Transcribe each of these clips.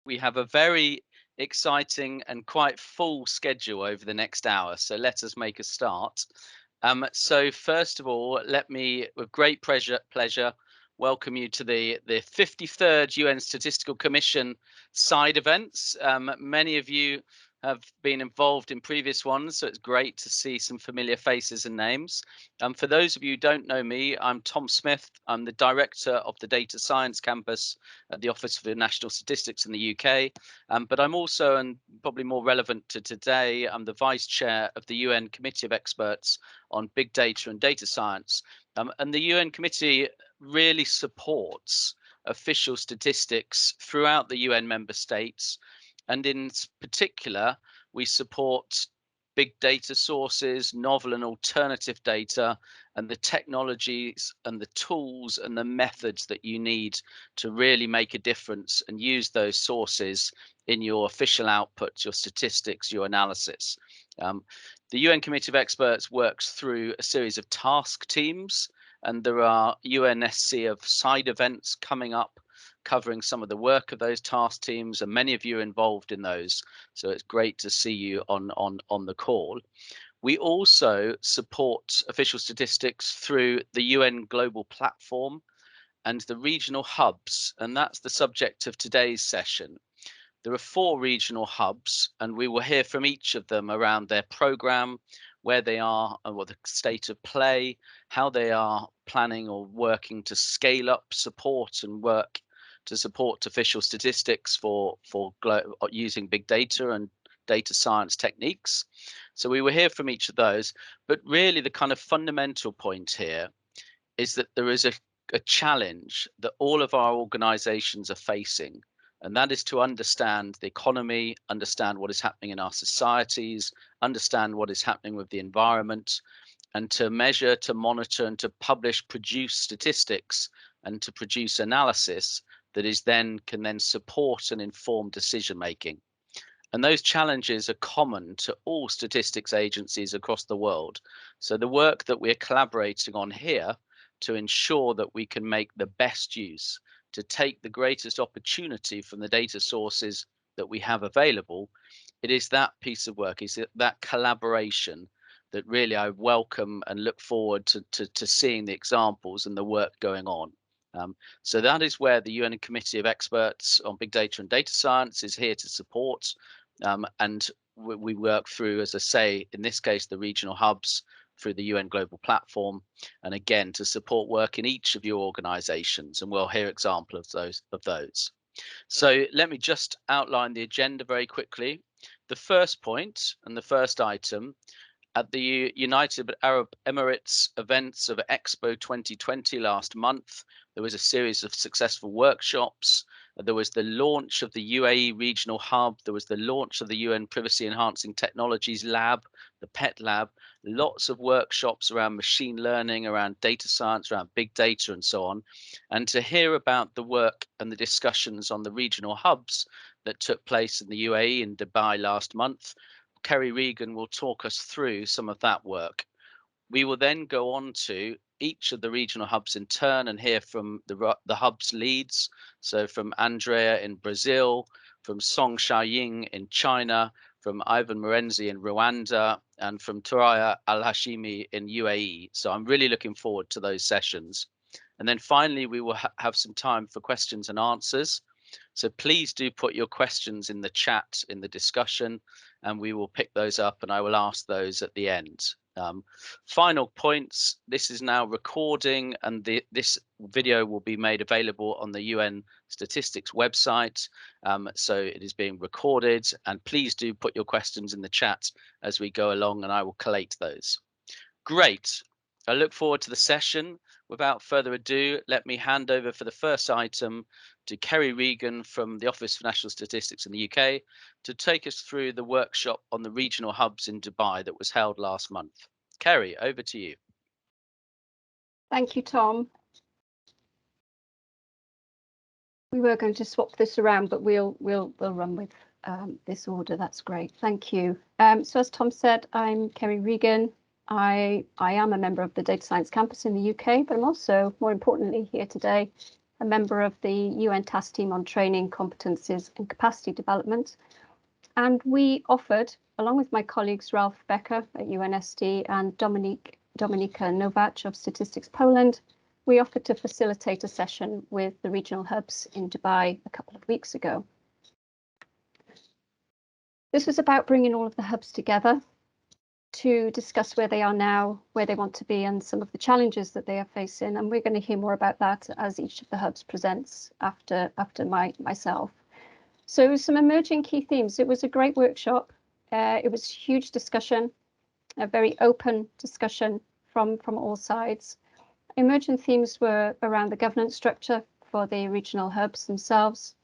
We have a very exciting and quite full schedule over the next hour, so let us make a start. So first of all, let me, with great pleasure, welcome you to the 53rd UN Statistical Commission side events. Many of you have been involved in previous ones, so it's great to see some familiar faces and names. For those of you who don't know me, I'm Tom Smith. I'm the Director of the Data Science Campus at the Office for National Statistics in the UK. But I'm also, and probably more relevant to today, I'm the Vice Chair of the UN Committee of Experts on Big Data and Data Science. And the UN Committee really supports official statistics throughout the UN member states. And in particular, we support big data sources, novel and alternative data, and the technologies and the tools and the methods that you need to really make a difference and use those sources in your official outputs, your statistics, your analysis. The UN Committee of Experts works through a series of task teams, and there are UNSC of side events coming up covering some of the work of those task teams, and many of you are involved in those. So it's great to see you on the call. We also support official statistics through the UN Global Platform and the regional hubs, and that's the subject of today's session. There are 4 regional hubs, and we will hear from each of them around their program, where they are and what the state of play, how they are planning or working to scale up support and work to support official statistics for using big data and data science techniques. So we will hear from each of those, but really the kind of fundamental point here is that there is a challenge that all of our organizations are facing, and that is to understand the economy, understand what is happening in our societies, understand what is happening with the environment, and to measure, to monitor, and to produce statistics, and to produce analysis that is can then support and inform decision making. And those challenges are common to all statistics agencies across the world. So the work that we're collaborating on here to ensure that we can make the best use, to take the greatest opportunity from the data sources that we have available, it is that piece of work, is that collaboration that really I welcome and look forward to seeing the examples and the work going on. So that is where the UN Committee of Experts on Big Data and Data Science is here to support. And we work through, as I say, in this case, the regional hubs through the UN Global Platform, and again, to support work in each of your organizations, and we'll hear examples of those. So let me just outline the agenda very quickly. The first point and the first item, at the United Arab Emirates events of Expo 2020 last month, there was a series of successful workshops. There was the launch of the UAE Regional Hub. There was the launch of the UN Privacy Enhancing Technologies Lab, the PET Lab, lots of workshops around machine learning, around data science, around big data, and so on. And to hear about the work and the discussions on the regional hubs that took place in the UAE and Dubai last month, Kerry Regan will talk us through some of that work. We will then go on to each of the regional hubs in turn and hear from the hub's leads. So from Andrea in Brazil, from Song Xiaoying in China, from Ivan Morenzi in Rwanda, and from Turaya Al-Hashimi in UAE. So I'm really looking forward to those sessions. And then finally, we will have some time for questions and answers. So please do put your questions in the chat in the discussion, and we will pick those up and I will ask those at the end. Final points, this is now recording, and this video will be made available on the UN Statistics website. So it is being recorded, and please do put your questions in the chat as we go along and I will collate those. Great. I look forward to the session. Without further ado, let me hand over for the first item to Kerry Regan from the Office for National Statistics in the UK to take us through the workshop on the regional hubs in Dubai that was held last month. Kerry, over to you. Thank you, Tom. We were going to swap this around, but we'll run with this order. That's great. Thank you. So as Tom said, I'm Kerry Regan. I am a member of the Data Science Campus in the UK, but I'm also, more importantly, here today a member of the UN Task Team on Training, Competencies and Capacity Development. And we offered, along with my colleagues Ralph Becker at UNSD and Dominika Nowak of Statistics Poland, we offered to facilitate a session with the regional hubs in Dubai a couple of weeks ago. This was about bringing all of the hubs together to discuss where they are now, where they want to be, and some of the challenges that they are facing. And we're going to hear more about that as each of the hubs presents after myself. So some emerging key themes. It was a great workshop. It was huge discussion, a very open discussion from all sides. Emerging themes were around the governance structure for the regional hubs themselves,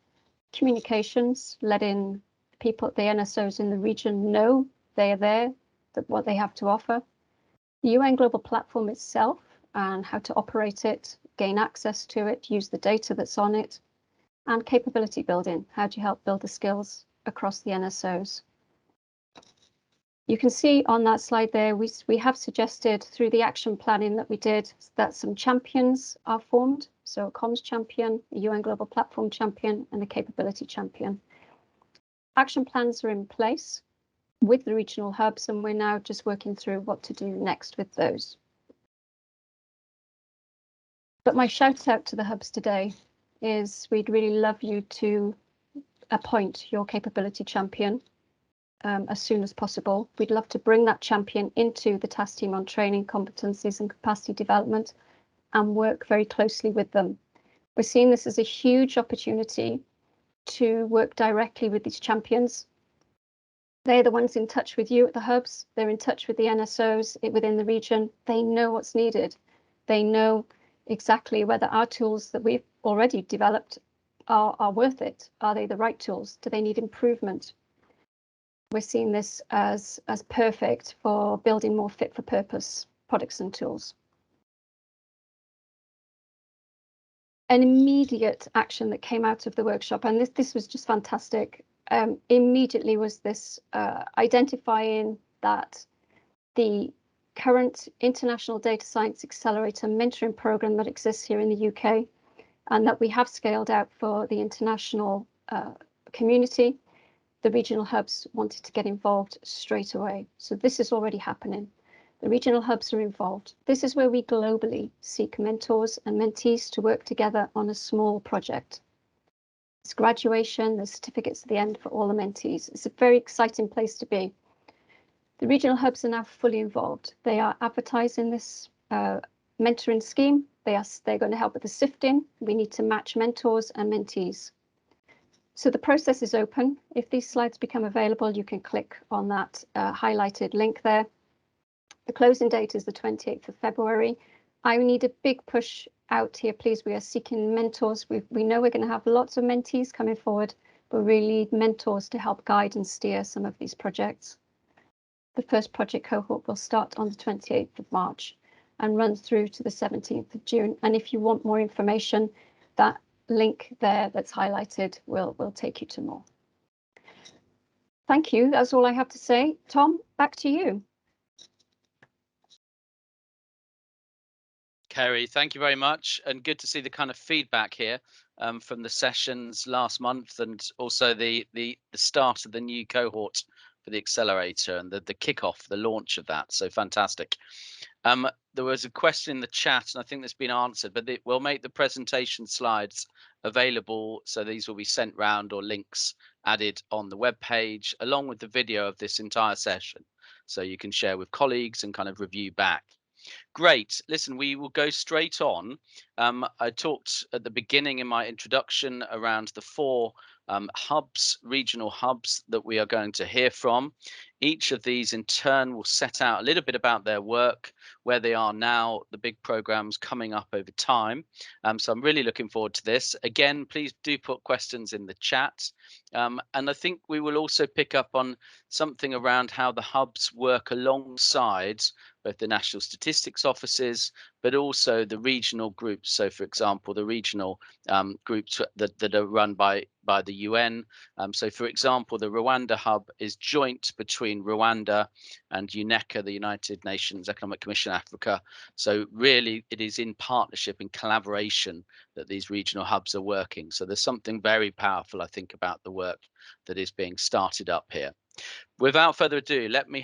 communications, letting people, the NSOs in the region know they are there, that what they have to offer, the UN Global Platform itself and how to operate it, gain access to it, use the data that's on it, and capability building. How do you help build the skills across the NSOs? You can see on that slide there, we have suggested through the action planning that we did that some champions are formed. So a comms champion, a UN Global Platform champion, and a capability champion. Action plans are in place with the regional hubs, and we're now just working through what to do next with those. But my shout out to the hubs today is we'd really love you to appoint your capability champion as soon as possible. We'd love to bring that champion into the task team on training, competencies and capacity development and work very closely with them. We're seeing this as a huge opportunity to work directly with these champions. They're the ones in touch with you at the hubs. They're in touch with the NSOs within the region. They know what's needed. They know exactly whether our tools that we've already developed are worth it. Are they the right tools? Do they need improvement? We're seeing this as perfect for building more fit for purpose products and tools. An immediate action that came out of the workshop, and this was just fantastic, immediately was this identifying that the current International Data Science Accelerator mentoring program that exists here in the UK and that we have scaled out for the international community, the regional hubs wanted to get involved straight away. So this is already happening. The regional hubs are involved. This is where we globally seek mentors and mentees to work together on a small project. It's graduation, there's certificates at the end for all the mentees. It's a very exciting place to be. The regional hubs are now fully involved. They are advertising this mentoring scheme. They're going to help with the sifting. We need to match mentors and mentees. So the process is open. If these slides become available, you can click on that highlighted link there. The closing date is the 28th of February. I need a big push out here, please. We are seeking mentors. We know we're going to have lots of mentees coming forward, but we really need mentors to help guide and steer some of these projects. The first project cohort will start on the 28th of March and run through to the 17th of June. And if you want more information, that link there that's highlighted will take you to more. Thank you. That's all I have to say. Tom, back to you. Kerry, thank you very much, and good to see the kind of feedback here from the sessions last month, and also the start of the new cohort for the Accelerator and the kickoff, the launch of that. So fantastic. There was a question in the chat, and I think that's been answered, but we'll make the presentation slides available, so these will be sent round or links added on the web page along with the video of this entire session, so you can share with colleagues and kind of review back. Great. Listen, we will go straight on. I talked at the beginning in my introduction around the four hubs, regional hubs that we are going to hear from. Each of these in turn will set out a little bit about their work, where they are now, the big programs coming up over time. So I'm really looking forward to this. Again, please do put questions in the chat. And I think we will also pick up on something around how the hubs work alongside both the National Statistics works offices, but also the regional groups. So, for example, the regional groups that are run by the UN. So, for example, the Rwanda hub is joint between Rwanda and UNECA, the United Nations Economic Commission Africa. So, really, it is in partnership, in collaboration, that these regional hubs are working. So, there's something very powerful, I think, about the work that is being started up here. Without further ado, let me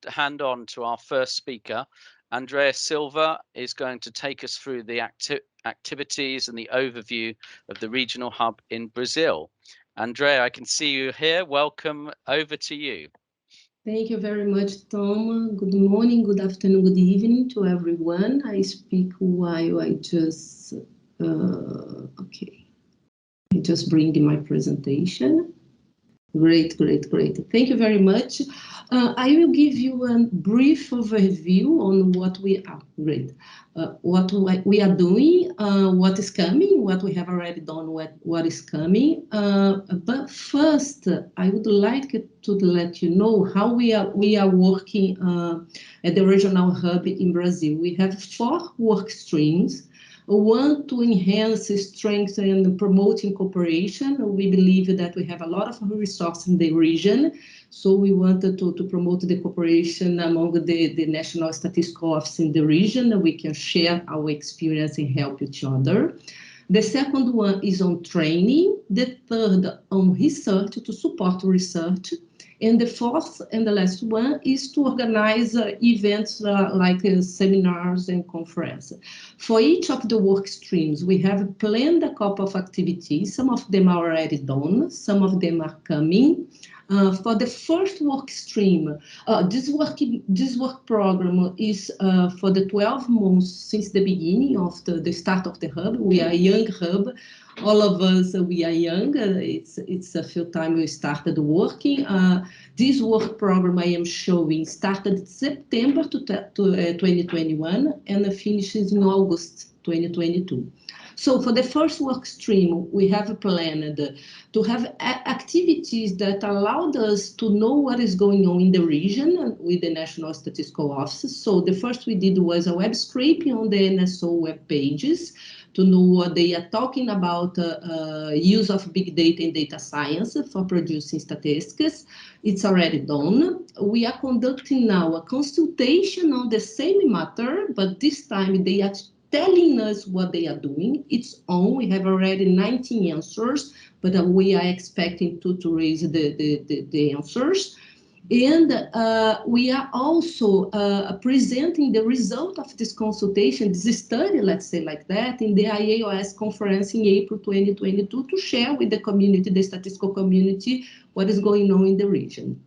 hand on to our first speaker. Andrea Silva is going to take us through the activities and the overview of the regional hub in Brazil. Andrea, I can see you here. Welcome. Over to you. Thank you very much, Tom. Good morning, good afternoon, good evening to everyone. I speak while I just, okay. I just bring in my presentation. Great. Thank you very much. I will give you a brief overview on what we are doing, what is coming, what we have already done, what is coming. But first, I would like to let you know how we are working at the regional hub in Brazil. We have 4 work streams. One, to enhance, strengthen, and promoting cooperation. We believe that we have a lot of resources in the region, so we wanted to promote the cooperation among the National Statistical Office in the region. We can share our experience and help each other. The second one is on training. The third on research, to support research. And the fourth and the last one is to organize events like seminars and conferences. For each of the work streams, we have planned a couple of activities. Some of them are already done, some of them are coming. For the first work stream, this work program is for the 12 months since the beginning of the start of the hub. We are a young hub. All of us, we are young. It's a few time we started working. This work program I am showing started September 2021 and finishes in August 2022. So for the first work stream, we have planned to have activities that allowed us to know what is going on in the region with the National Statistical Office. So the first we did was a web scraping on the NSO web pages to know what they are talking about, use of big data and data science for producing statistics. It's already done. We are conducting now a consultation on the same matter, but this time they are telling us what they are doing. It's on. We have already 19 answers, but we are expecting to raise the answers. And we are also presenting the result of this consultation, this study, let's say like that, in the IAOS conference in April 2022 to share with the community, the statistical community, what is going on in the region.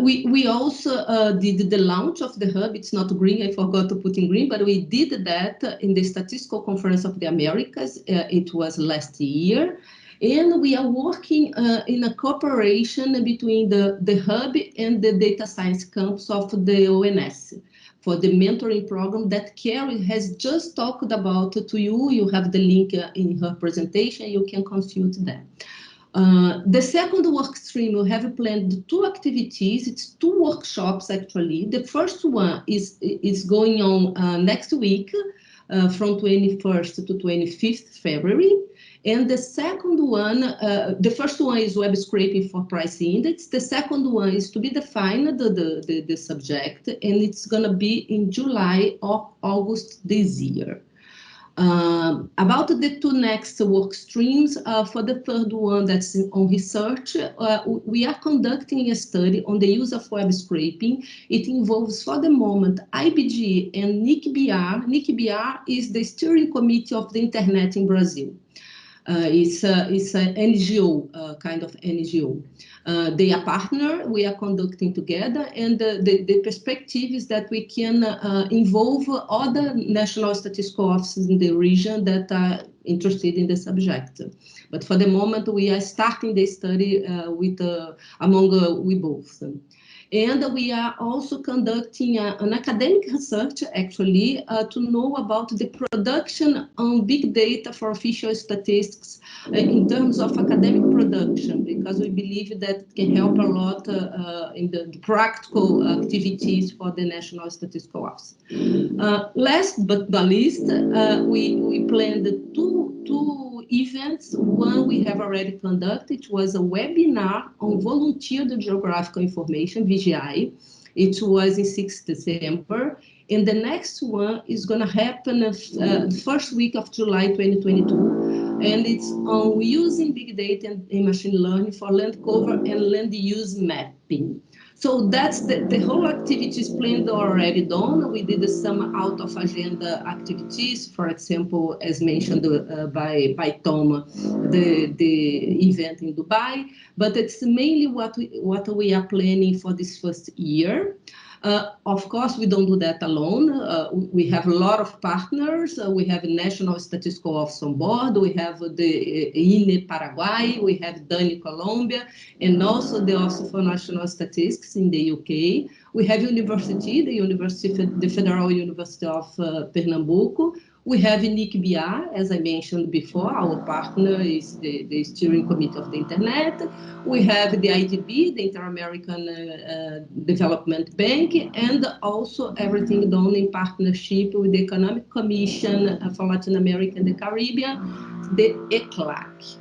We also did the launch of the hub. It's not green, I forgot to put in green, but we did that in the Statistical Conference of the Americas. It was last year. And we are working in a cooperation between the hub and the data science campus of the ONS for the mentoring program that Carrie has just talked about to you. You have the link in her presentation. You can consult that. The second work stream, we have planned 2 activities. It's 2 workshops, actually. The first one is going on next week from 21st to 25th February. And the second one, the first one is web scraping for price index. The second one is to be defined the subject, and it's going to be in July or August this year. About the 2 next work streams, for the third one that's on research, we are conducting a study on the use of web scraping. It involves, for the moment, IBGE and NICBR. NICBR is the steering committee of the internet in Brazil. It's an NGO, kind of NGO. They are partner, we are conducting together, and the perspective is that we can involve other national statistical offices in the region that are interested in the subject. But for the moment, we are starting the study with both. And we are also conducting an academic research, actually, to know about the production on big data for official statistics in terms of academic production, because we believe that it can help a lot in the practical activities for the National Statistical Office. Last but not least, we planned two events. One we have already conducted. It was a webinar on volunteered geographical information, VGI. It was in 6th December. And the next one is going to happen first week of July 2022. And it's on using big data and machine learning for land cover and land use mapping. So that's the whole activities planned already done. We did some out of agenda activities, for example, as mentioned by Tom, the event in Dubai. But it's mainly what we are planning for this first year. Of course, we don't do that alone. We have a lot of partners. We have National Statistical Office on board. We have the INE Paraguay. We have DANI Colombia, and also the Office for National Statistics in the UK. We have the Federal University of Pernambuco. We have NIC-BR, as I mentioned before. Our partner is the Steering Committee of the Internet. We have the IDB, the Inter-American Development Bank, and also everything done in partnership with the Economic Commission for Latin America and the Caribbean, the ECLAC.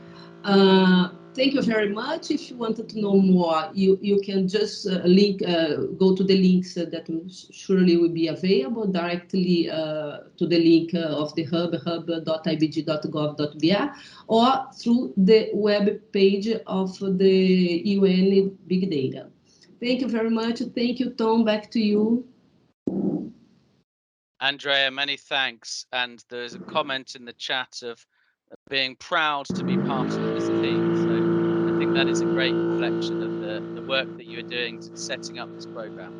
Thank you very much. If you wanted to know more, you can just go to the links that surely will be available directly to the link of the hub.ibg.gov.br, or through the web page of the UN Big Data. Thank you very much. Thank you, Tom. Back to you. Andrea, many thanks. And there's a comment in the chat of being proud to be part of this team. So I think that is a great reflection of the work that you're doing to setting up this program.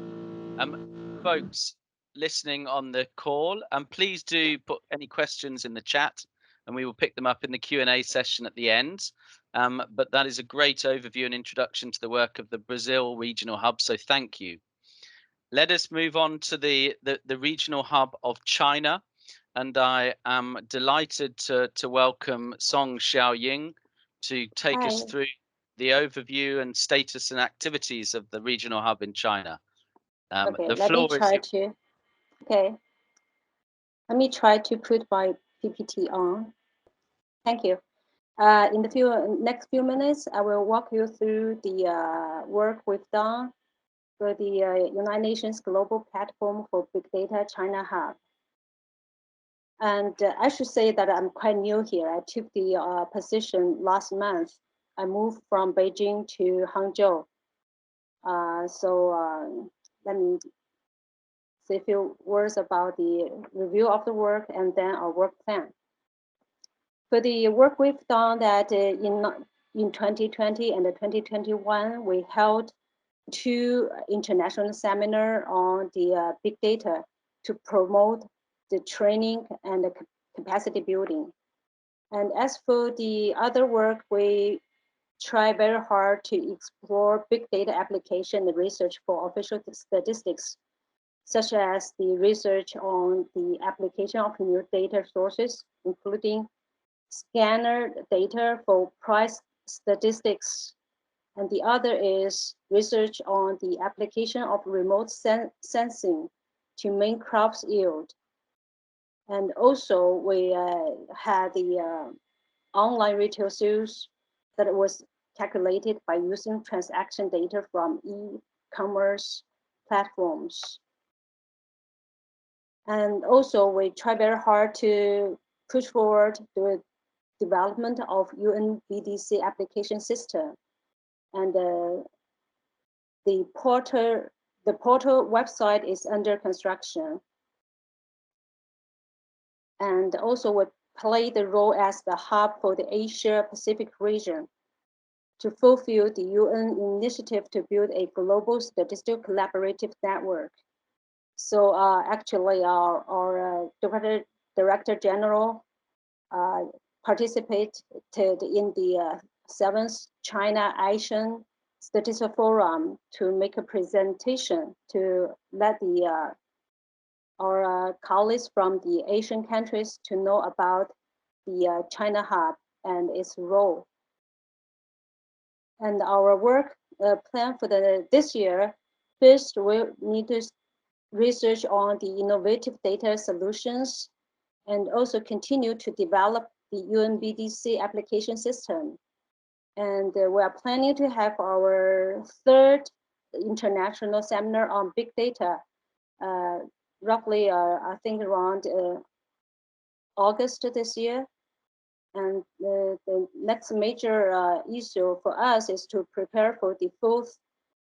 Folks listening on the call, please do put any questions in the chat and we will pick them up in the Q&A session at the end. But that is a great overview and introduction to the work of the Brazil Regional Hub, so thank you. Let us move on to the Regional Hub of China. And I am delighted to welcome Song Xiaoying to take us through the overview and status and activities of the Regional Hub in China. Okay, the let floor me try is to. Okay, let me try to put my PPT on. Thank you. In the next few minutes, I will walk you through the work we've done for the United Nations Global Platform for Big Data China Hub. And I should say that I'm quite new here. I took the position last month. I moved from Beijing to Hangzhou. Let me say a few words about the review of the work and then our work plan. For the work we've done that in 2020 and 2021, we held 2 international seminars on the big data to promote the training and the capacity building. And as for the other work, we try very hard to explore big data application and research for official statistics, such as the research on the application of new data sources, including scanner data for price statistics. And the other is research on the application of remote sensing to main crops yield. And also we had the online retail sales that was calculated by using transaction data from e-commerce platforms. And also we try very hard to push forward the development of UNBDC application system. And the portal website is under construction. And also we play the role as the hub for the Asia Pacific region to fulfill the UN initiative to build a global statistical collaborative network. So actually our Director General participated in the 7th China Asian statistical forum to make a presentation to let our colleagues from the Asian countries to know about the China Hub and its role. And our work plan for this year, first we need to research on the innovative data solutions and also continue to develop the UNBDC application system. And we are planning to have our third international seminar on big data, roughly, I think around August this year. And the next major issue for us is to prepare for the fourth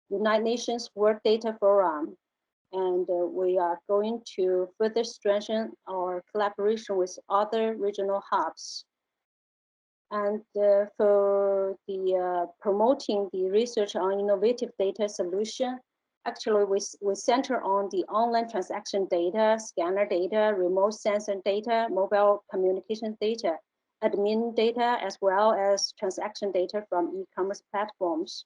United Nations World Data Forum. And we are going to further strengthen our collaboration with other regional hubs. And for the promoting the research on innovative data solution, actually we center on the online transaction data, scanner data, remote sensor data, mobile communication data, admin data, as well as transaction data from e-commerce platforms.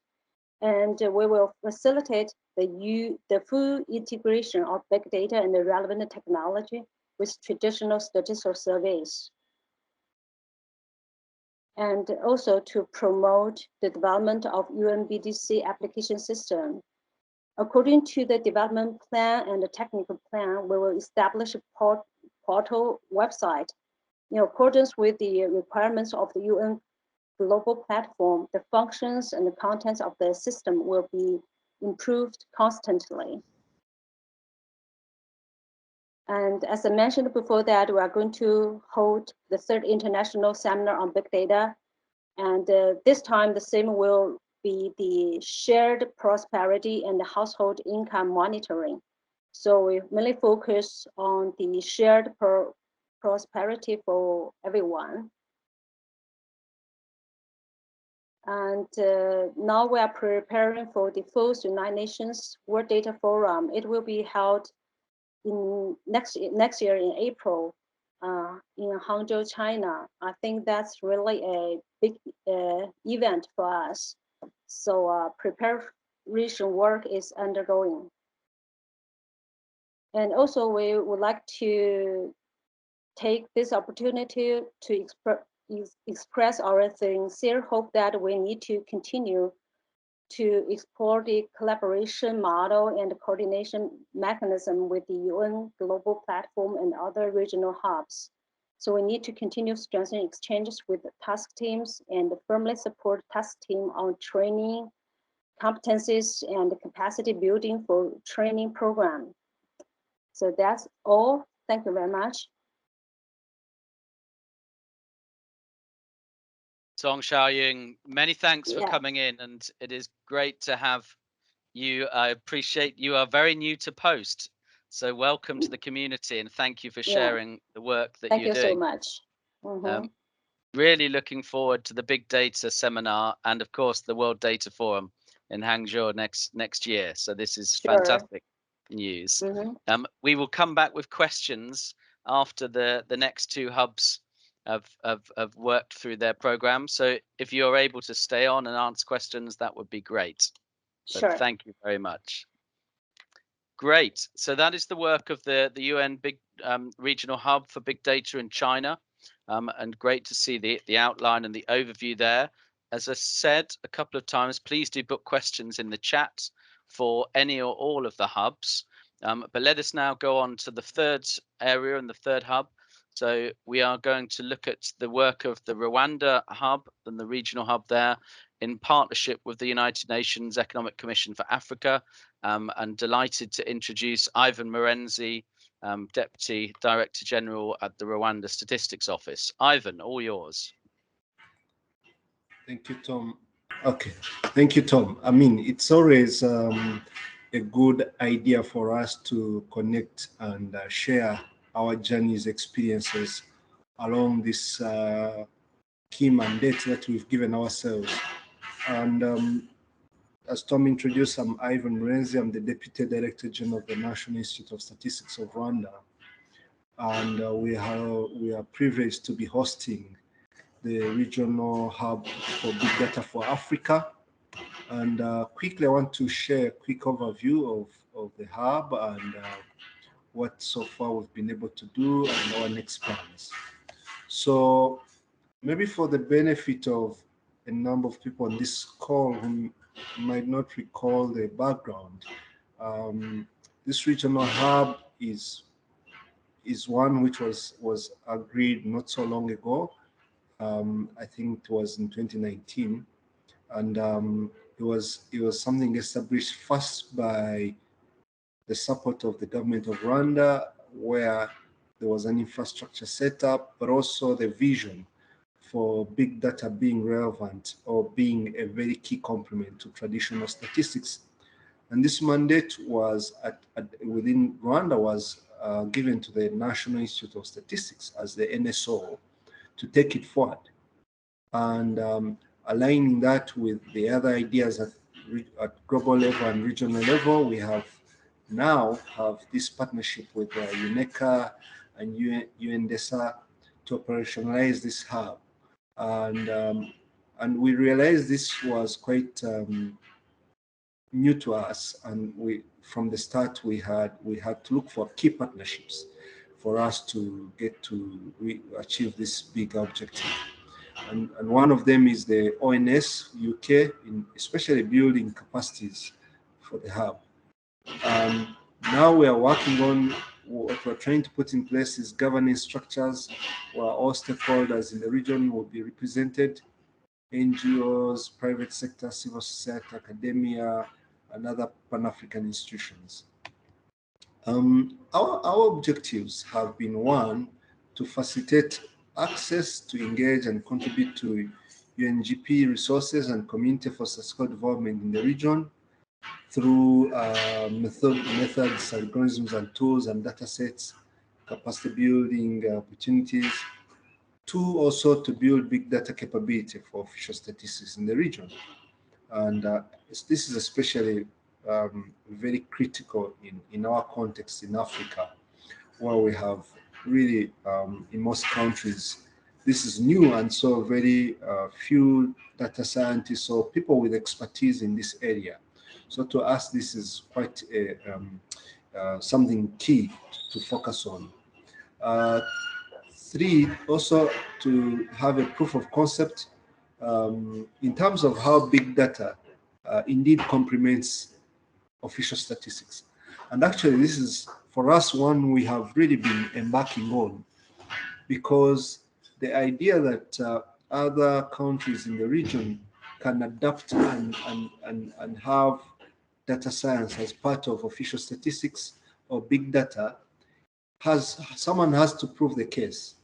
And we will facilitate the full integration of big data and the relevant technology with traditional statistical surveys. And also to promote the development of UNBDC application system. According to the development plan and the technical plan, we will establish a portal website in accordance with the requirements of the UN global platform. The functions and the contents of the system will be improved constantly. And as I mentioned before that, we are going to hold the third international seminar on big data. And this time the theme will be the shared prosperity and the household income monitoring. So we mainly focus on the shared prosperity for everyone. And now we are preparing for the fourth United Nations World Data Forum. It will be held in next year in April in Hangzhou, China. I think that's really a big event for us. So preparation work is undergoing. And also we would like to take this opportunity to express our sincere hope that we need to continue to explore the collaboration model and coordination mechanism with the UN global platform and other regional hubs. So we need to continue strengthening exchanges with the task teams and firmly support task team on training, competencies, and capacity building for training program. So that's all. Thank you very much. Song Xiaoying, many thanks for coming in, and it is great to have you. I appreciate you are very new to Post, so welcome to the community, and thank you for sharing the work that you're doing. Thank you so much. Really looking forward to the Big Data Seminar and, of course, the World Data Forum in Hangzhou next year. So this is fantastic news. We will come back with questions after the next two hubs have worked through their program. So if you're able to stay on and answer questions, that would be great. But thank you very much. Great. So that is the work of the UN Big Regional Hub for Big Data in China. And great to see the outline and the overview there. As I said a couple of times, please do put questions in the chat for any or all of the hubs. But let us now go on to the third area and the third hub. So we are going to look at the work of the Rwanda hub and the regional hub there in partnership with the United Nations Economic Commission for Africa. And delighted to introduce Ivan Murenzi, Deputy Director General at the Rwanda Statistics Office. Ivan, all yours. Thank you, Tom. Okay, thank you, Tom. I mean, it's always a good idea for us to connect and share our journeys, experiences along this key mandate that we've given ourselves. And as Tom introduced, I'm Ivan Murenzi. I'm the Deputy Director General of the National Institute of Statistics of Rwanda. And we are privileged to be hosting the regional hub for big data for Africa. And quickly, I want to share a quick overview of the hub and what so far we've been able to do and our next plans. So maybe for the benefit of a number of people on this call who might not recall the background, this regional hub is one which was agreed not so long ago. I think it was in 2019, and it was something established first by the support of the government of Rwanda, where there was an infrastructure set up, but also the vision for big data being relevant or being a very key complement to traditional statistics. And this mandate was within Rwanda was given to the National Institute of Statistics as the NSO to take it forward. And aligning that with the other ideas at global level and regional level, we have this partnership with UNECA and UNDESA to operationalize this hub. And we realized this was quite new to us, and from the start we had to look for key partnerships for us to get to achieve this big objective. And one of them is the ONS UK, especially building capacities for the hub. Now we are working on what we're trying to put in place is governance structures where all stakeholders in the region will be represented: NGOs, private sector, civil society, academia, and other Pan-African institutions. Our objectives have been, one, to facilitate access to engage and contribute to UNGP resources and community for statistical development in the region through methods, algorithms, and tools and data sets, capacity building opportunities. Two, also to build big data capability for official statistics in the region. And this is especially very critical in our context in Africa, where we have really, in most countries, this is new, and so very few data scientists or people with expertise in this area. So to us, this is quite something key to focus on. Three, also to have a proof of concept in terms of how big data indeed complements official statistics. And actually, this is, for us, one we have really been embarking on, because the idea that other countries in the region can adapt and have data science as part of official statistics or big data, someone has to prove the case.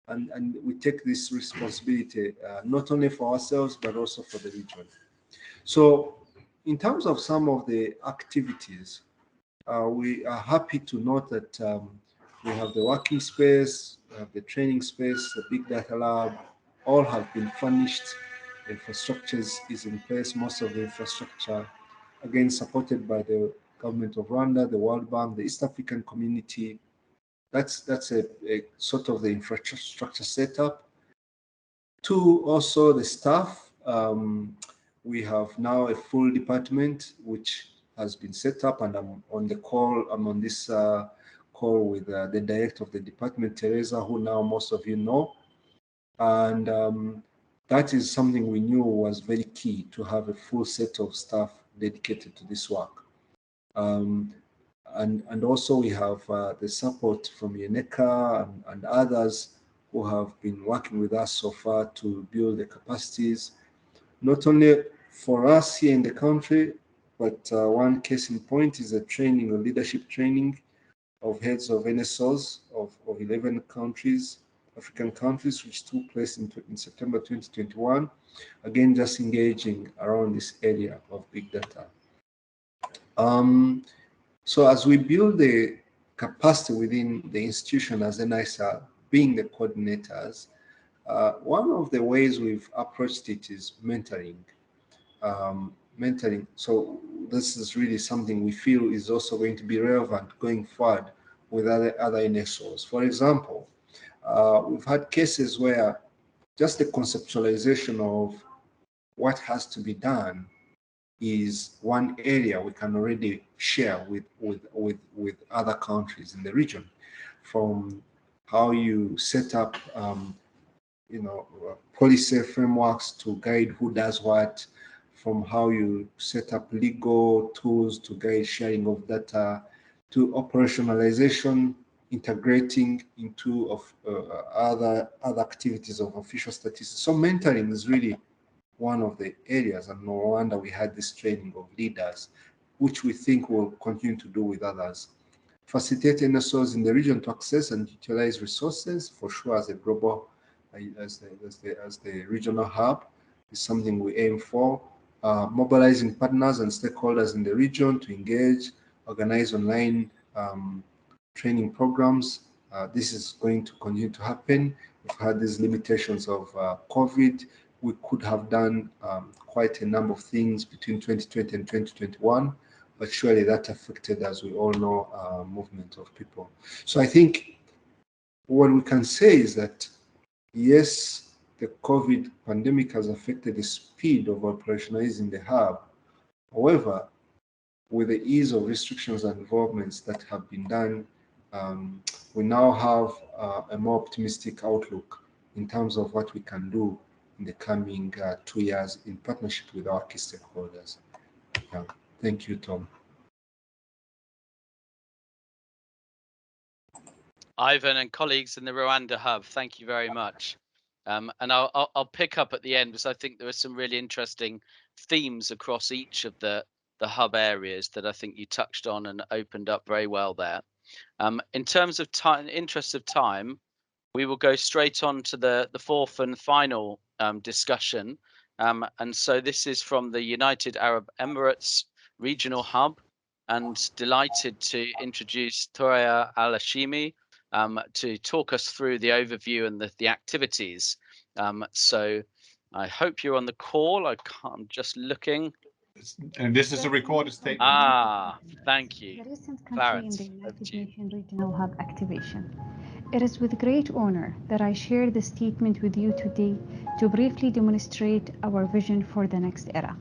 And we take this responsibility not only for ourselves, but also for the region. So in terms of some of the activities, we are happy to note that we have the working space, we have the training space, the big data lab, all have been furnished. The infrastructure is in place, most of the infrastructure, again, supported by the government of Rwanda, the World Bank, the East African community. That's a sort of the infrastructure setup. Two, also the staff. We have now a full department which has been set up, and I'm on this call with the director of the department, Teresa, who now most of you know. And that is something we knew was very key, to have a full set of staff dedicated to this work. And also we have the support from UNECA and others who have been working with us so far to build the capacities, not only for us here in the country, but one case in point is a training, a leadership training of heads of NSOs of 11 countries, African countries, which took place in September 2021, again, just engaging around this area of big data. So as we build the capacity within the institution as NISA, being the coordinators, one of the ways we've approached it is mentoring. So this is really something we feel is also going to be relevant going forward with other NSOs. For example, we've had cases where just the conceptualization of what has to be done is one area we can already share with other countries in the region, from how you set up policy frameworks to guide who does what, from how you set up legal tools to guide sharing of data, to operationalization, integrating into other activities of official statistics. So mentoring is really one of the areas, and no wonder we had this training of leaders, which we think we'll continue to do with others. Facilitate NSOs in the region to access and utilize resources, for sure, as a global, as the regional hub, is something we aim for. Mobilizing partners and stakeholders in the region to engage, organize online training programs. This is going to continue to happen. We've had these limitations of COVID. We could have done quite a number of things between 2020 and 2021, but surely that affected, as we all know, movement of people. So I think what we can say is that, yes, the COVID pandemic has affected the speed of operationalizing the hub. However, with the ease of restrictions and involvements that have been done, we now have a more optimistic outlook in terms of what we can do in the coming 2 years in partnership with our key stakeholders. Yeah. Thank you, Tom. Ivan and colleagues in the Rwanda Hub, thank you very much. And I'll pick up at the end, because I think there are some really interesting themes across each of the hub areas that I think you touched on and opened up very well there. In terms of time, interest of time, we will go straight on to the fourth and final discussion. And so this is from the United Arab Emirates Regional Hub, and delighted to introduce Thoraya Al-Hashimi to talk us through the overview and the activities. So I hope you're on the call. I'm just looking. And this is a recorded statement. Ah, thank you. The recent country in the United Nations Regional Hub activation. It is with great honor that I share this statement with you today to briefly demonstrate our vision for the next era.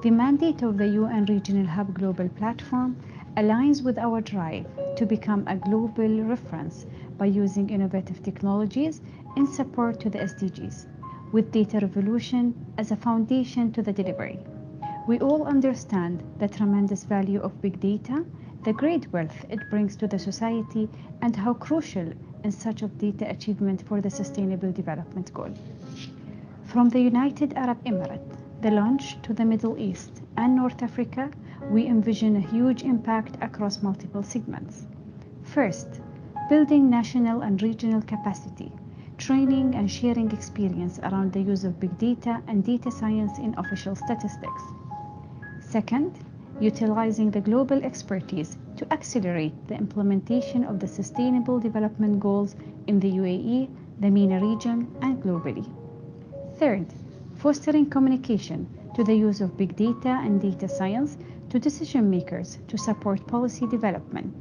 The mandate of the UN Regional Hub Global Platform aligns with our drive to become a global reference by using innovative technologies in support to the SDGs, with data revolution as a foundation to the delivery. We all understand the tremendous value of big data, the great wealth it brings to the society, and how crucial is such of data achievement for the Sustainable Development Goal. From the United Arab Emirates, the launch to the Middle East and North Africa, we envision a huge impact across multiple segments. First, building national and regional capacity, training and sharing experience around the use of big data and data science in official statistics. Second, utilizing the global expertise to accelerate the implementation of the Sustainable Development Goals in the UAE, the MENA region, and globally. Third, fostering communication to the use of big data and data science to decision makers to support policy development.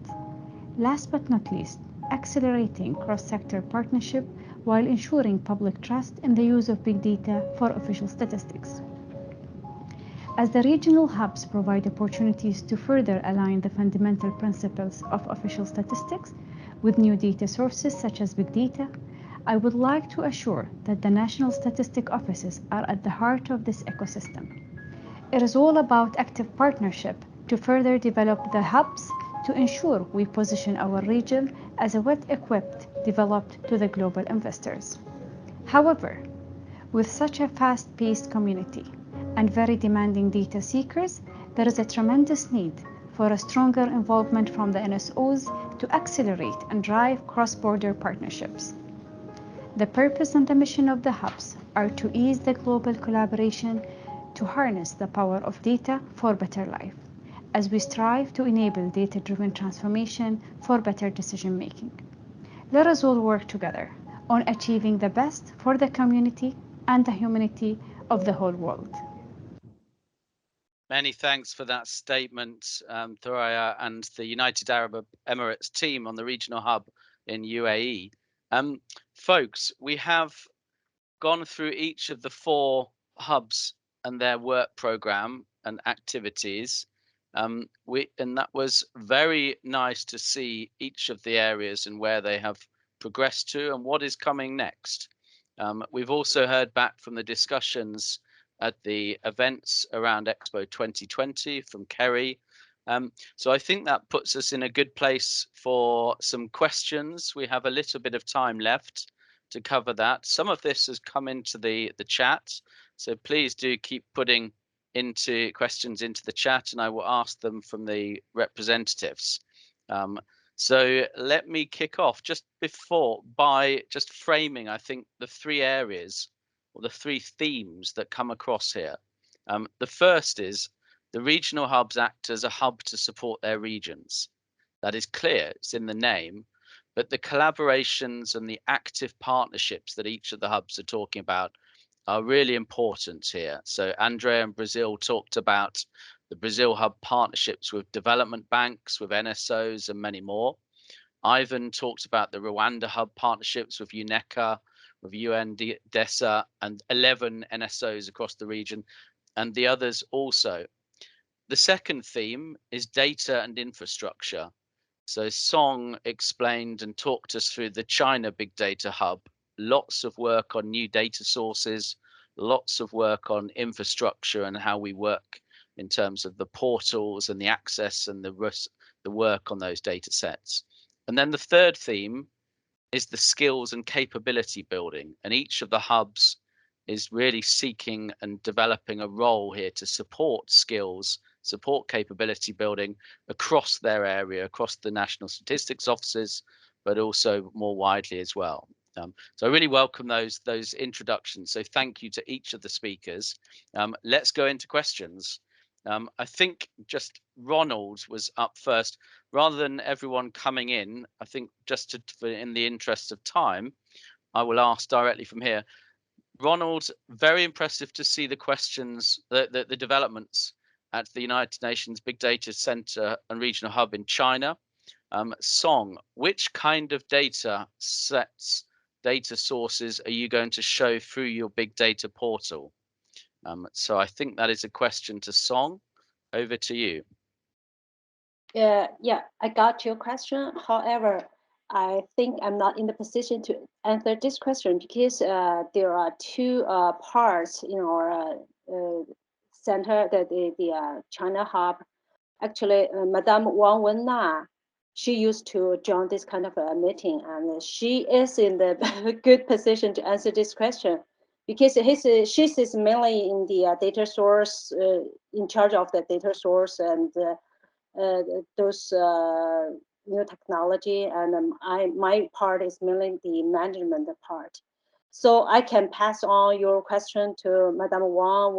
Last but not least, accelerating cross-sector partnership while ensuring public trust in the use of big data for official statistics. As the regional hubs provide opportunities to further align the fundamental principles of official statistics with new data sources such as big data, I would like to assure that the national statistic offices are at the heart of this ecosystem. It is all about active partnership to further develop the hubs to ensure we position our region as a well-equipped, developed to the global investors. However, with such a fast-paced community and very demanding data seekers, there is a tremendous need for a stronger involvement from the NSOs to accelerate and drive cross-border partnerships. The purpose and the mission of the hubs are to ease the global collaboration to harness the power of data for better life, as we strive to enable data-driven transformation for better decision-making. Let us all work together on achieving the best for the community and the humanity of the whole world. Many thanks for that statement, Thoraya, and the United Arab Emirates team on the regional hub in UAE. Folks, we have gone through each of the 4 hubs and their work program. and activities. And that was very nice to see each of the areas and where they have progressed to and what is coming next. We've also heard back from the discussions at the events around Expo 2020 from Kerry. So I think that puts us in a good place for some questions. We have a little bit of time left to cover that. Some of this has come into the chat, so please do keep putting into questions into the chat, and I will ask them from the representatives. So let me kick off just before by just framing, I think, the three areas or the three themes that come across here. The first is the regional hubs act as a hub to support their regions. That is clear, it's in the name, but the collaborations and the active partnerships that each of the hubs are talking about are really important here. So Andrea in Brazil talked about the Brazil Hub partnerships with development banks, with NSOs and many more. Ivan talked about the Rwanda Hub partnerships with UNECA, with UNDESA and 11 NSOs across the region, and the others also. The second theme is data and infrastructure. So Song explained and talked us through the China Big Data Hub. Lots of work on new data sources, lots of work on infrastructure and how we work in terms of the portals and the access and the work on those data sets. And then the third theme is the skills and capability building. And each of the hubs is really seeking and developing a role here to support skills, support capability building across their area, across the national statistics offices, but also more widely as well. So I really welcome those introductions. So thank you to each of the speakers. Let's go into questions. I think just Ronald was up first. Rather than everyone coming in, I think just in the interest of time, I will ask directly from here. Ronald, very impressive to see the questions, the developments at the United Nations Big Data Center and Regional Hub in China. Song, which kind of data sets, data sources are you going to show through your big data portal? So I think that is a question to Song. Over to you. Yeah, I got your question. However, I think I'm not in the position to answer this question because there are two parts in our center, the China Hub. Actually, Madame Wang Wenna, she used to join this kind of a meeting, and she is in the good position to answer this question because she's mainly in the data source, in charge of the data source and those new technology, and my part is mainly the management part. So I can pass on your question to Madame Wang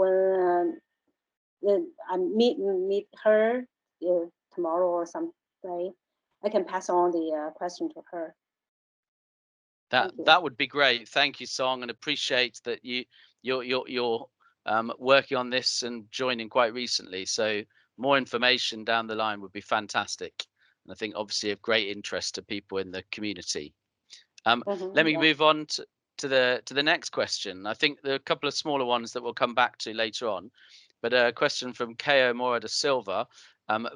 when I meet her tomorrow or someday. I can pass on the question to her. That would be great. Thank you, Song, and appreciate that you're working on this and joining quite recently. So more information down the line would be fantastic, and I think obviously of great interest to people in the community. Let me move on to the next question. I think there are a couple of smaller ones that we'll come back to later on, but a question from Keo Mora da Silva.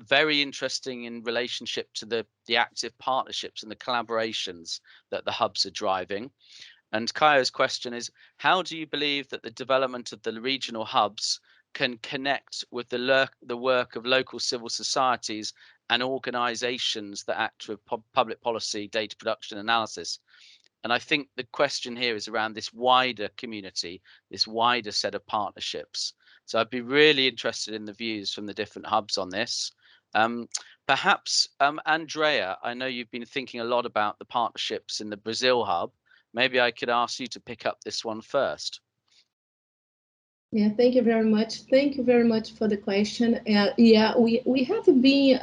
Very interesting in relationship to the active partnerships and the collaborations that the hubs are driving. And Kaio's question is, how do you believe that the development of the regional hubs can connect with the work of local civil societies and organizations that act with public policy, data production, analysis? And I think the question here is around this wider community, this wider set of partnerships. So I'd be really interested in the views from the different hubs on this. Perhaps, Andrea, I know you've been thinking a lot about the partnerships in the Brazil hub. Maybe I could ask you to pick up this one first. Yeah, thank you very much. Thank you very much for the question. Yeah, we have been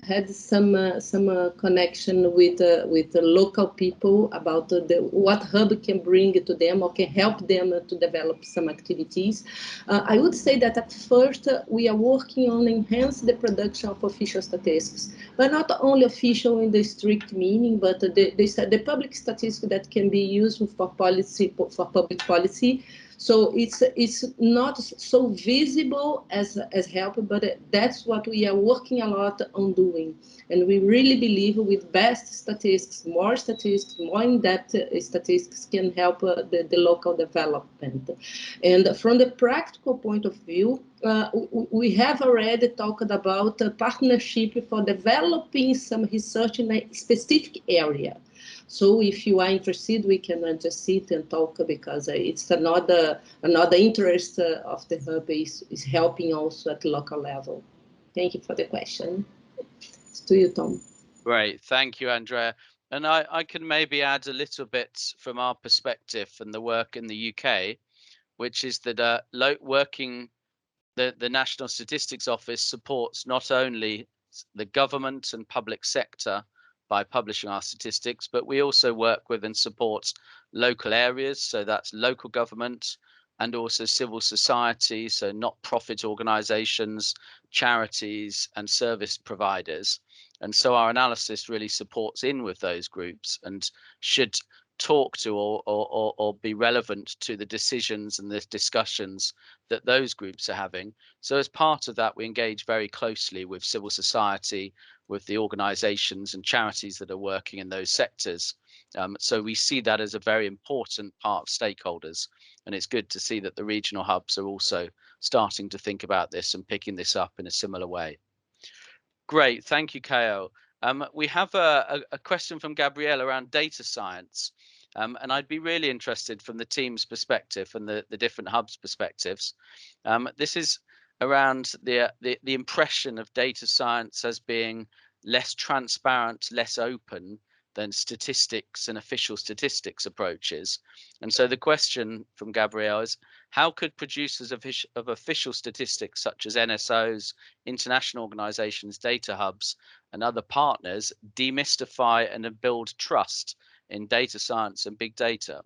had some connection with the local people about what hub can bring to them or can help them to develop some activities. I would say that at first we are working on enhance the production of official statistics, but not only official in the strict meaning, but the public statistics that can be used for policy, for public policy. So it's not so visible as help, but that's what we are working a lot on doing. And we really believe with best statistics, more in-depth statistics can help the local development. And from the practical point of view, we have already talked about a partnership for developing some research in a specific area. So if you are interested, we can just sit and talk, because it's another interest of the hub is helping also at local level. Thank you for the question. It's to you, Tom. Great, thank you, Andrea. And I can maybe add a little bit from our perspective and the work in the UK, which is that the National Statistics Office supports not only the government and public sector by publishing our statistics, but we also work with and support local areas. So that's local government and also civil society, so not-profit organizations, charities and service providers. And so our analysis really supports in with those groups and should talk to or be relevant to the decisions and the discussions that those groups are having. So as part of that, we engage very closely with civil society, with the organizations and charities that are working in those sectors. So we see that as a very important part of stakeholders. And it's good to see that the regional hubs are also starting to think about this and picking this up in a similar way. Great, thank you, Kao. We have a question from Gabrielle around data science. And I'd be really interested from the team's perspective and the different hubs' perspectives. This is around the impression of data science as being less transparent, less open than statistics and official statistics approaches. And so the question from Gabrielle is, how could producers of official statistics such as NSOs, international organizations, data hubs, and other partners demystify and build trust in data science and big data?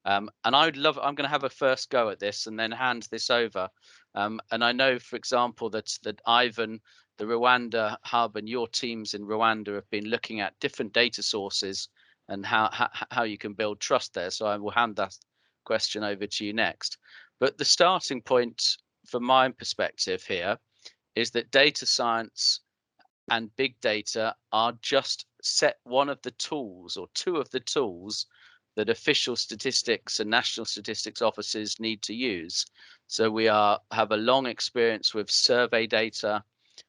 And I'm going to have a first go at this and then hand this over. And I know, for example, that Ivan, the Rwanda hub, and your teams in Rwanda have been looking at different data sources and how you can build trust there. So I will hand that question over to you next. But the starting point from my perspective here is that data science and big data are just one of the tools or two of the tools that official statistics and national statistics offices need to use. So we have a long experience with survey data.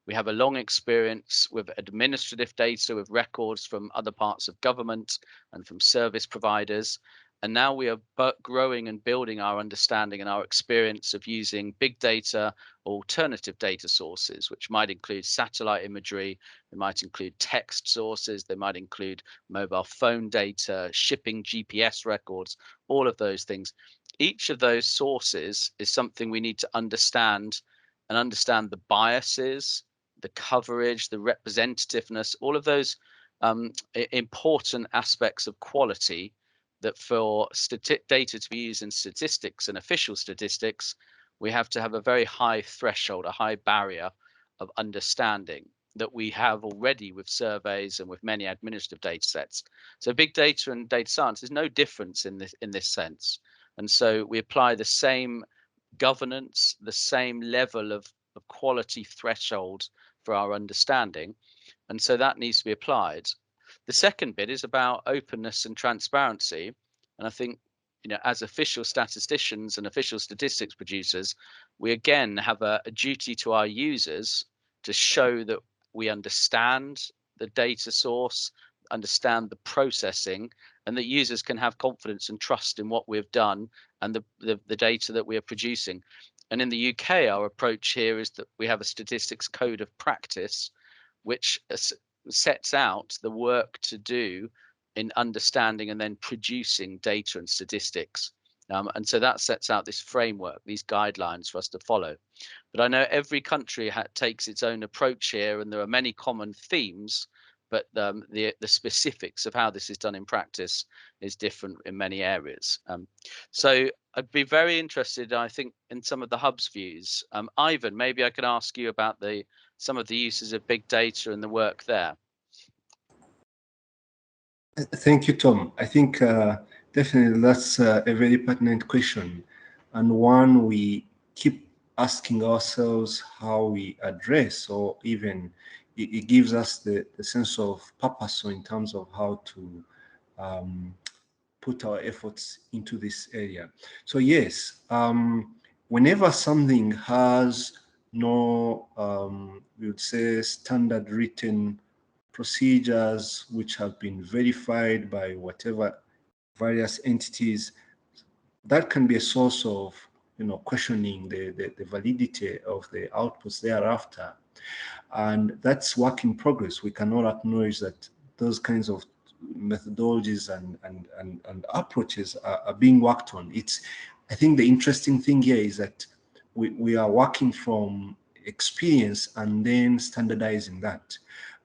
We have a long experience with administrative data, with records from other parts of government and from service providers. And now we are growing and building our understanding and our experience of using big data or alternative data sources, which might include satellite imagery, they might include text sources, they might include mobile phone data, shipping GPS records, all of those things. Each of those sources is something we need to understand and understand the biases, the coverage, the representativeness, all of those important aspects of quality that for data to be used in statistics and official statistics, we have to have a very high threshold, a high barrier of understanding that we have already with surveys and with many administrative data sets. So big data and data science is no difference in this sense. And so we apply the same governance, the same level of quality threshold for our understanding. And so that needs to be applied. The second bit is about openness and transparency. And I think, as official statisticians and official statistics producers, we again have a duty to our users to show that we understand the data source, understand the processing, and that users can have confidence and trust in what we've done and the data that we are producing. And in the UK, our approach here is that we have a statistics code of practice, which sets out the work to do in understanding and then producing data and statistics. And so that sets out this framework, these guidelines for us to follow. But I know every country takes its own approach here, and there are many common themes, but the specifics of how this is done in practice is different in many areas. So I'd be very interested, I think, in some of the hub's views. Ivan, maybe I could ask you about some of the uses of big data and the work there. Thank you, Tom. I think definitely that's a very pertinent question. and one we keep asking ourselves how we address, or even it gives us the sense of purpose, so in terms of how to put our efforts into this area. So yes, whenever something has no, we would say, standard written procedures which have been verified by whatever various entities, that can be a source of, questioning the validity of the outputs thereafter. And that's work in progress. We cannot acknowledge that those kinds of methodologies and approaches are being worked on. I think the interesting thing here is that we are working from experience and then standardizing that.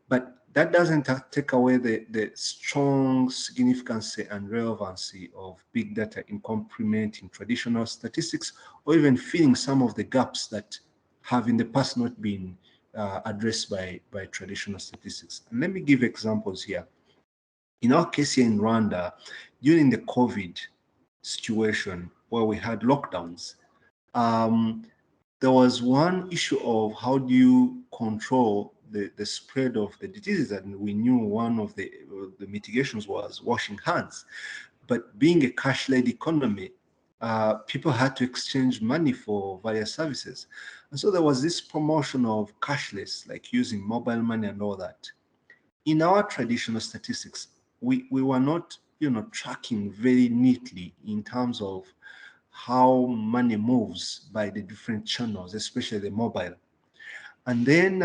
But that doesn't take away the strong significance and relevancy of big data in complementing traditional statistics, or even filling some of the gaps that have in the past not been addressed by traditional statistics. And let me give examples here. In our case here in Rwanda, during the COVID situation where we had lockdowns, there was one issue of how do you control the spread of the diseases, and we knew one of the mitigations was washing hands. But being a cash-led economy, people had to exchange money for various services. And so there was this promotion of cashless, like using mobile money and all that. In our traditional statistics, we were not, tracking very neatly in terms of how money moves by the different channels, especially the mobile. And then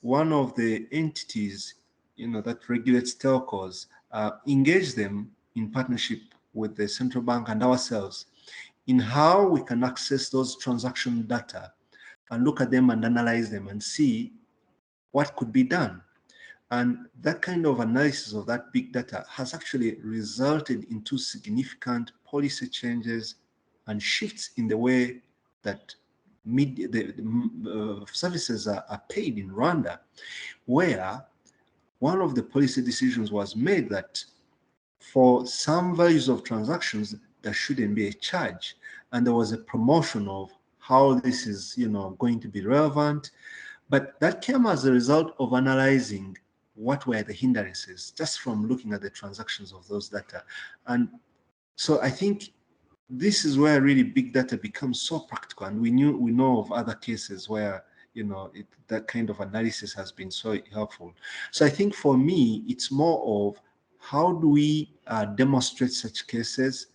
one of the entities, that regulates telcos, engage them in partnership with the central bank and ourselves in how we can access those transaction data and look at them and analyze them and see what could be done. And that kind of analysis of that big data has actually resulted into significant policy changes and shifts in the way that services are paid in Rwanda, where one of the policy decisions was made that for some values of transactions, there shouldn't be a charge. And there was a promotion of how this is, going to be relevant. But that came as a result of analyzing what were the hindrances just from looking at the transactions of those data. And so I think this is where really big data becomes so practical. And we know of other cases where, that kind of analysis has been so helpful. So I think for me, it's more of how do we demonstrate such cases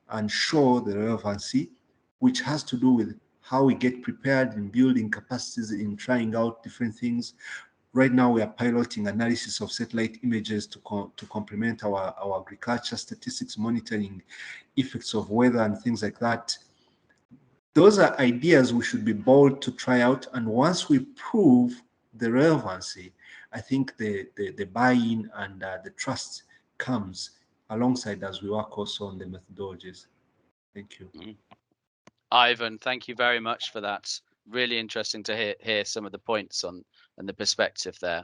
and show the relevancy, which has to do with how we get prepared in building capacities, in trying out different things. Right now, we are piloting analysis of satellite images to complement our agriculture statistics, monitoring effects of weather and things like that. Those are ideas we should be bold to try out. And once we prove the relevancy, I think the buy-in and the trust comes alongside as we work also on the methodologies. Thank you. Ivan, thank you very much for that. Really interesting to hear some of the points on and the perspective there.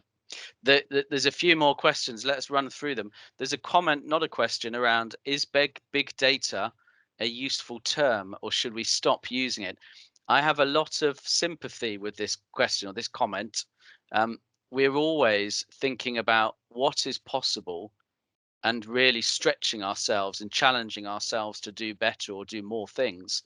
There's a few more questions. Let's run through them. There's a comment, not a question, around is big data a useful term, or should we stop using it? I have a lot of sympathy with this question or this comment. We're always thinking about what is possible and really stretching ourselves and challenging ourselves to do better or do more things.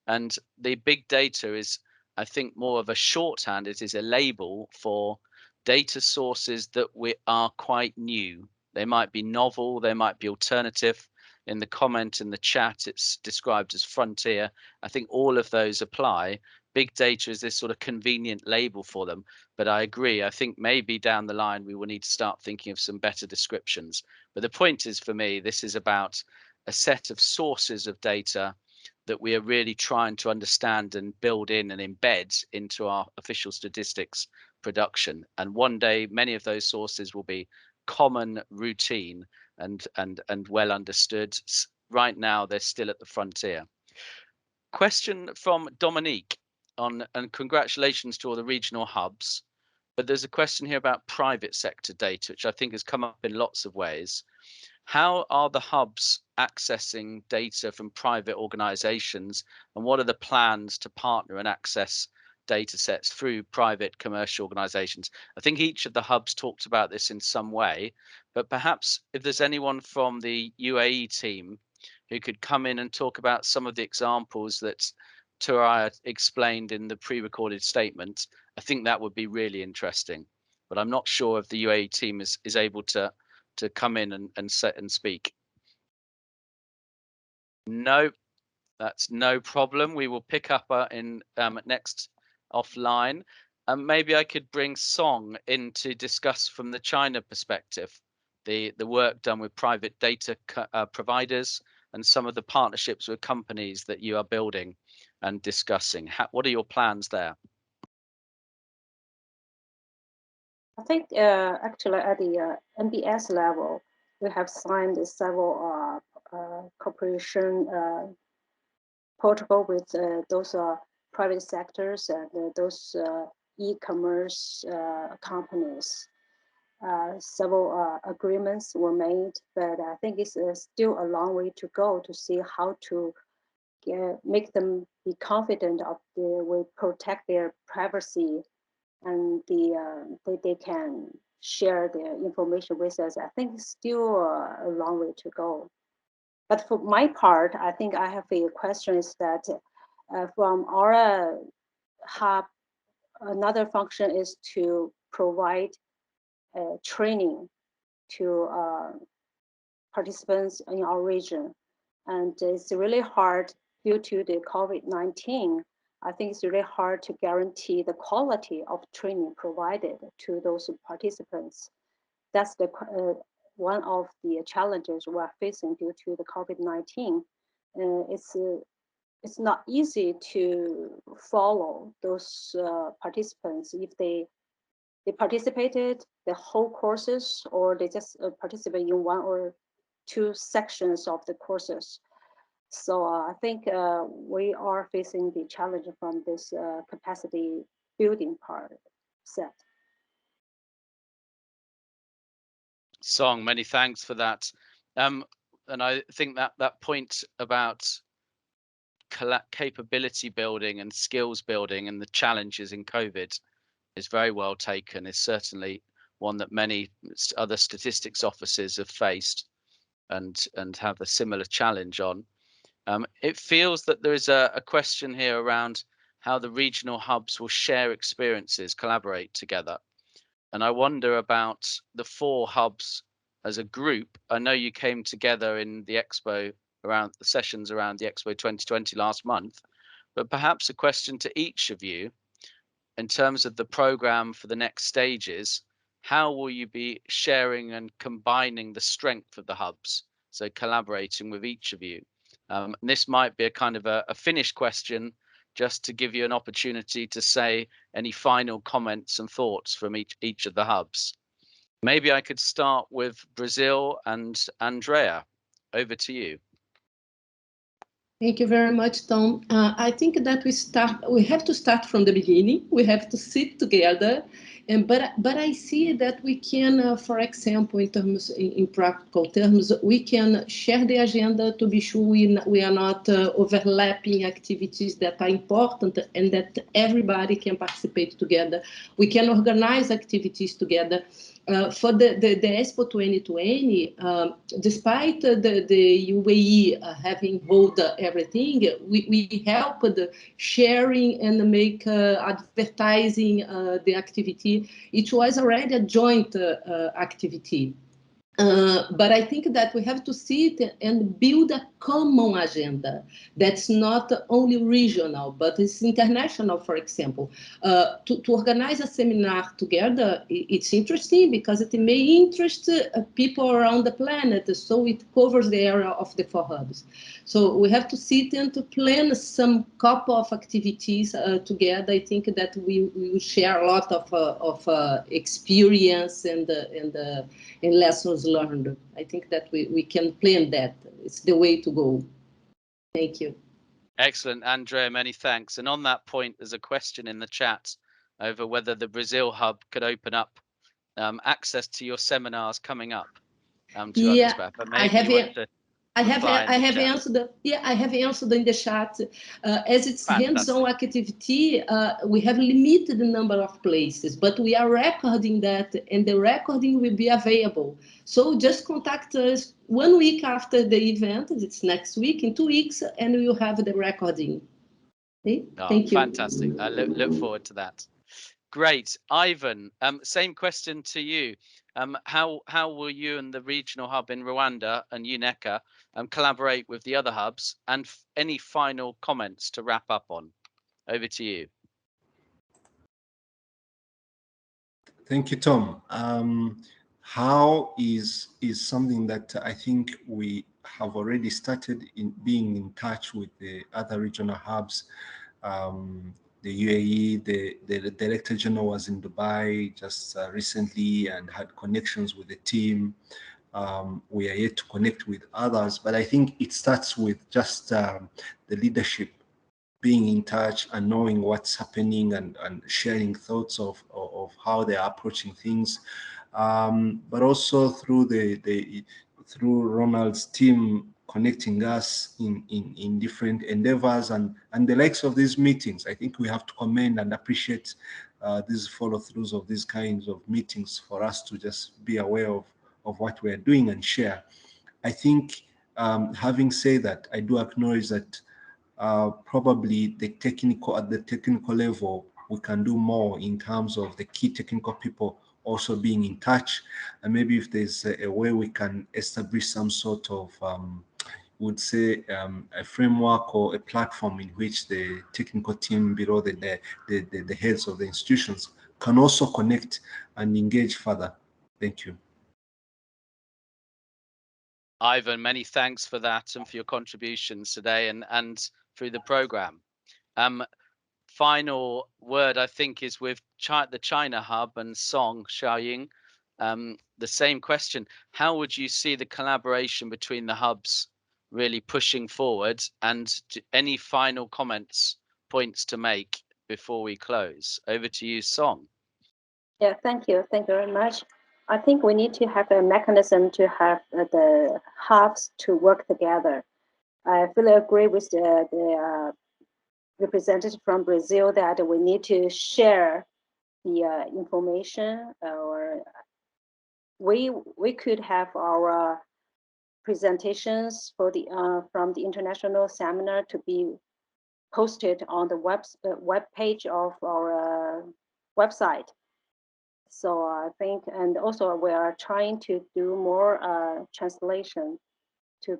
And the big data is, I think, more of a shorthand. It is a label for data sources that are quite new. They might be novel, they might be alternative. In the comment in the chat, it's described as frontier. I think all of those apply. Big data is this sort of convenient label for them. But I agree, I think maybe down the line we will need to start thinking of some better descriptions. But the point is, for me, this is about a set of sources of data that we are really trying to understand and build in and embed into our official statistics production. And one day, many of those sources will be common, routine, and well understood. Right now, they're still at the frontier. Question from Dominique and congratulations to all the regional hubs. But there's a question here about private sector data, which I think has come up in lots of ways. how are the hubs accessing data from private organizations, and what are the plans to partner and access data sets through private commercial organizations? I think each of the hubs talked about this in some way, but perhaps if there's anyone from the UAE team who could come in and talk about some of the examples that Turaya explained in the pre-recorded statement, I think that would be really interesting. But I'm not sure if the UAE team is able to come in and set and speak. No, that's no problem. We will pick up in next offline. Maybe I could bring Song in to discuss from the China perspective, the work done with private data providers and some of the partnerships with companies that you are building and discussing. What are your plans there? I think actually at the MBS level, we have signed several cooperation protocol with those private sectors and those e-commerce companies. Several agreements were made, but I think it's still a long way to go to see how to make them be confident of we protect their privacy and they can share their information with us. I think it's still a long way to go. But for my part, I think I have a question is that from our hub, another function is to provide training to participants in our region. And it's really hard due to the COVID-19. I think it's really hard to guarantee the quality of training provided to those participants. That's the one of the challenges we're facing due to the COVID-19. It's not easy to follow those participants if they participated the whole courses or they just participate in one or two sections of the courses. So I think we are facing the challenge from this capacity building part set. Song, many thanks for that. And I think that point about capability building and skills building and the challenges in COVID is very well taken, is certainly one that many other statistics offices have faced and have a similar challenge on. It feels that there is a question here around how the regional hubs will share experiences, collaborate together. And I wonder about the 4 hubs as a group. I know you came together in the expo around the sessions around the Expo 2020 last month, but perhaps a question to each of you in terms of the program for the next stages. How will you be sharing and combining the strength of the hubs? So collaborating with each of you. And this might be a kind of a finished question, just to give you an opportunity to say any final comments and thoughts from each of the hubs. Maybe I could start with Brazil and Andrea. Over to you. Thank you very much, Tom. I think that we have to start from the beginning. We have to sit together, but I see that we can, for example, in practical terms, we can share the agenda to be sure we are not overlapping activities that are important and that everybody can participate together. We can organize activities together. For the Expo 2020, despite the UAE having held everything, we helped sharing and make advertising the activity. It was already a joint activity. But I think that we have to sit and build a common agenda that's not only regional, but it's international, for example. To organize a seminar together, it's interesting because it may interest people around the planet, so it covers the area of the 4 hubs. So we have to sit and to plan some couple of activities together. I think that we will share a lot of experience and lessons learned. I think that we can plan that. It's the way to go. Thank you. Excellent, Andrea, many thanks. And on that point, there's a question in the chat over whether the Brazil hub could open up access to your seminars coming up. to others, Beth. But maybe you want to I have answered in the chat. As it's hands-on activity, we have limited the number of places, but we are recording that, and the recording will be available. So just contact us 1 week after the event. It's next week, in 2 weeks, and we will have the recording. Okay? Thank you. Fantastic. I look forward to that. Great. Ivan, same question to you. How will you and the regional hub in Rwanda and UNECA collaborate with the other hubs, and any final comments to wrap up on? Over to you. Thank you, Tom. How is something that I think we have already started in being in touch with the other regional hubs. The UAE, the Director General was in Dubai just recently and had connections with the team. We are yet to connect with others, but I think it starts with just the leadership being in touch and knowing what's happening and sharing thoughts of how they're approaching things. But also through through Ronald's team connecting us in different endeavors and the likes of these meetings. I think we have to commend and appreciate these follow-throughs of these kinds of meetings for us to just be aware of what we're doing and share. I think having said that, I do acknowledge that probably at the technical level, we can do more in terms of the key technical people also being in touch, and maybe if there's a way we can establish some sort of would say a framework or a platform in which the technical team below the heads of the institutions can also connect and engage further. Thank you. Ivan, many thanks for that and for your contributions today and through the program. Final word, I think, is with the China Hub and Song Xiaoying. The same question: how would you see the collaboration between the hubs really pushing forward? And any final points to make before we close? Over to you, Song. Yeah, thank you very much. I think we need to have a mechanism to have the hubs to work together. I fully agree with the representative from Brazil that we need to share the information, or we could have our presentations for the from the international seminar to be posted on the web page of our website. So I think, and also we are trying to do more translation to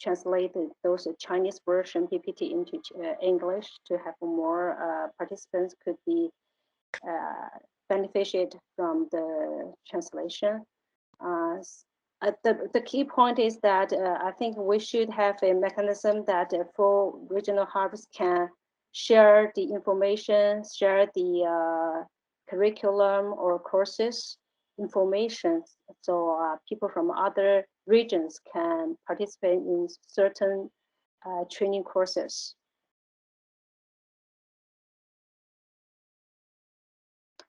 translate those Chinese version PPT into English to have more participants could be benefited from the translation. The key point is that I think we should have a mechanism that full regional hubs can share the information, share the curriculum or courses information, so people from other regions can participate in certain training courses.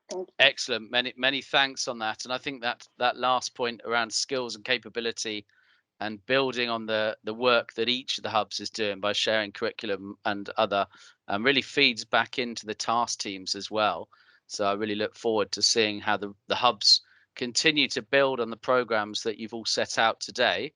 Thank you. Excellent. Many thanks on that. And I think that last point around skills and capability and building on the work that each of the hubs is doing by sharing curriculum and other really feeds back into the task teams as well. So I really look forward to seeing how the hubs continue to build on the programs that you've all set out today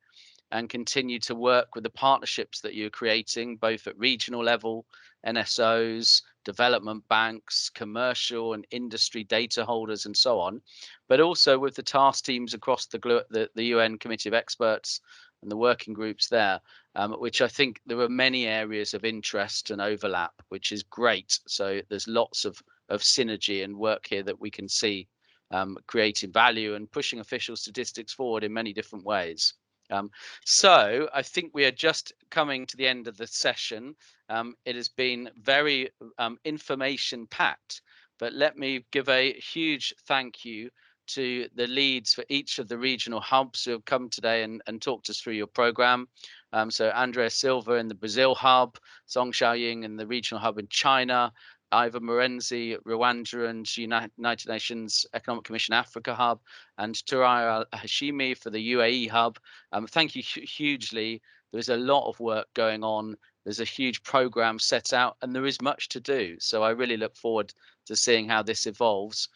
and continue to work with the partnerships that you're creating, both at regional level, NSOs, development banks, commercial and industry data holders, and so on, but also with the task teams across the UN Committee of Experts and the working groups there, which I think there are many areas of interest and overlap, which is great. So there's lots of synergy and work here that we can see creating value and pushing official statistics forward in many different ways. So I think we are just coming to the end of the session. It has been very information packed, but let me give a huge thank you to the leads for each of the regional hubs who have come today and talked us through your program. So Andrea Silva in the Brazil hub, Song Xiaoying in the regional hub in China, Iva Morenzi, Rwanda and United Nations Economic Commission Africa Hub, and Turaya Hashimi for the UAE Hub. Thank you hugely. There's a lot of work going on. There's a huge program set out, and there is much to do. So I really look forward to seeing how this evolves.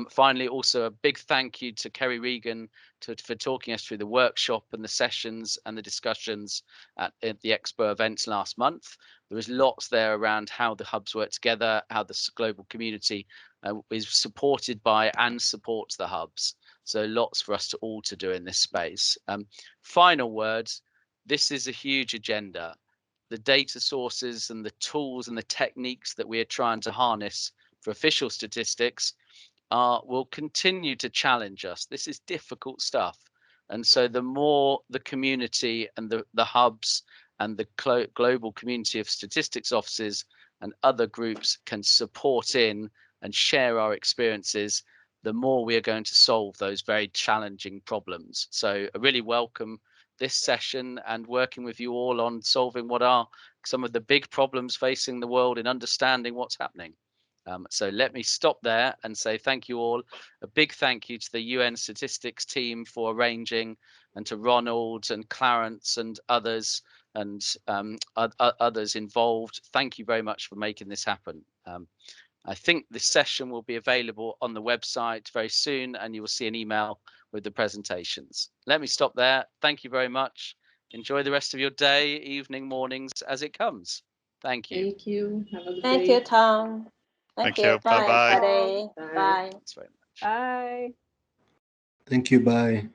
Finally, also a big thank you to Kerry Regan for talking us through the workshop and the sessions and the discussions at the Expo events last month. There is lots there around how the hubs work together, how the global community is supported by and supports the hubs. So lots for us all to do in this space. Final words, this is a huge agenda. The data sources and the tools and the techniques that we are trying to harness for official statistics will continue to challenge us. This is difficult stuff. And so the more the community and the hubs and the global community of statistics offices and other groups can support in and share our experiences, the more we are going to solve those very challenging problems. So I really welcome this session and working with you all on solving what are some of the big problems facing the world in understanding what's happening. So let me stop there and say thank you all. A big thank you to the UN statistics team for arranging, and to Ronald and Clarence and others and others involved. Thank you very much for making this happen. I think this session will be available on the website very soon, and you will see an email with the presentations. Let me stop there. Thank you very much. Enjoy the rest of your day, evening, mornings as it comes. Thank you. Thank you. Have a good Thank day. you, Tom. Thank you. Bye, Bye-bye. everybody. Bye. Bye. Thanks very much. Bye. Thank you. Bye.